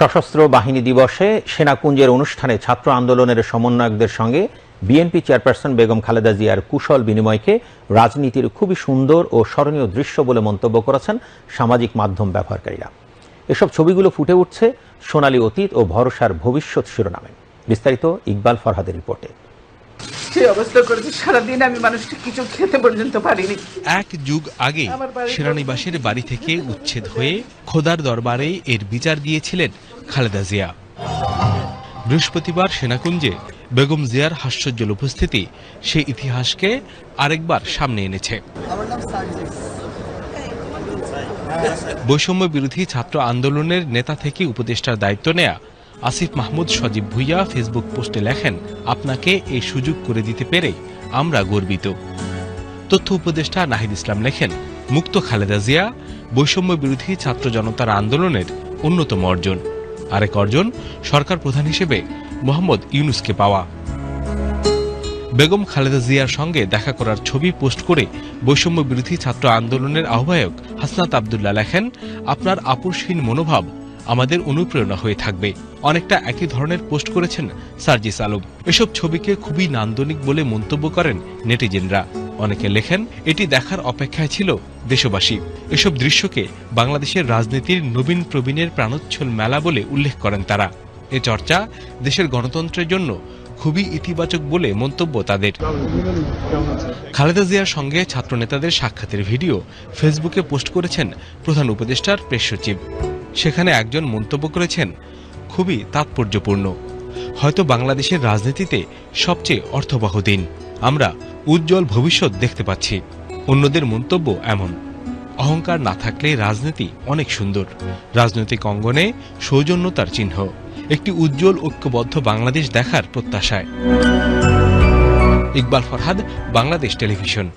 সশস্ত্র বাহিনী দিবসে সেনাকুঞ্জের অনুষ্ঠানে ছাত্র আন্দোলনের সমন্বয়কদের সঙ্গে বিএনপি চেয়ারপারসন বেগম খালেদা জিয়ার কুশল বিনিময়কে রাজনীতির খুবই সুন্দর ও স্মরণীয় দৃশ্য বলে মন্তব্য করেছেন সামাজিক মাধ্যম ব্যবহারকারীরা। এসব ছবিগুলো ফুটে উঠছে সোনালী অতীত ও ভরসার ভবিষ্যৎ শিরোনামে। বিস্তারিত ইকবাল ফরহাদের রিপোর্টে। সারাদিন আমি মানুষটা কিছু খেতে পর্যন্ত পারিনি। এক যুগ আগে সেনানিবাসের বাড়ি থেকে উচ্ছেদ হয়ে খোদার দরবারে এর বিচার দিয়েছিলেন খালেদা জিয়া। বৃহস্পতিবার সেনাকুঞ্জে বেগম জিয়ার হাস্যোজ্জ্বল উপস্থিতি সেই ইতিহাসকে আরেকবার সামনে এনেছে। বৈষম্য বিরোধী ছাত্র আন্দোলনের নেতা থেকে উপদেষ্টার দায়িত্ব নেয়া আসিফ মাহমুদ সজীব ভুইয়া ফেসবুক পোস্টে লেখেন, আপনাকে এই সুযোগ করে দিতে পেরে আমরা গর্বিত। তথ্য উপদেষ্টা নাহিদ ইসলাম লেখেন, মুক্ত খালেদা জিয়া বৈষম্য বিরোধী ছাত্র জনতার আন্দোলনের অন্যতম অর্জন। আরেক অর্জন সরকার প্রধান হিসেবে মোহাম্মদ ইউনূসকে পাওয়া। বেগম খালেদা জিয়ার সঙ্গে দেখা করার ছবি পোস্ট করে বৈষম্য বিরোধী ছাত্র আন্দোলনের আহ্বায়ক হাসনাত আব্দুল্লাহ লেখেন, আপনার আপোষহীন মনোভাব আমাদের অনুপ্রেরণা হয়ে থাকবে। অনেকটা একই ধরনের পোস্ট করেছেন সার্জিস আলম। এসব ছবিকে খুবই নান্দনিক বলে মন্তব্য করেন নেটিজেনরা। অনেকে লেখেন, এটি দেখার অপেক্ষায় ছিল দেশবাসী। এসব দৃশ্যকে বাংলাদেশের রাজনীতির নবীন প্রবীণের প্রাণোচ্ছল মেলা বলে উল্লেখ করেন তারা। এ চর্চা দেশের গণতন্ত্রের জন্য খুবই ইতিবাচক বলে মন্তব্য তাদের। খালেদা জিয়ার সঙ্গে ছাত্র নেতাদের সাক্ষাতের ভিডিও ফেসবুকে পোস্ট করেছেন প্রধান উপদেষ্টার প্রেস সচিব। সেখানে একজন মন্তব্য করেছেন, খুবই তাৎপর্যপূর্ণ। হয়তো বাংলাদেশের রাজনীতিতে সবচেয়ে অর্থবহ দিন। আমরা উজ্জ্বল ভবিষ্যৎ দেখতে পাচ্ছি। অন্যদের মন্তব্য এমন, অহংকার না থাকলে রাজনীতি অনেক সুন্দর। রাজনৈতিক অঙ্গনে সৌজন্যতার চিহ্ন। একটি উজ্জ্বল ঐক্যবদ্ধ বাংলাদেশ দেখার প্রত্যাশায়। ইকবাল ফরহাদ, বাংলাদেশ টেলিভিশন।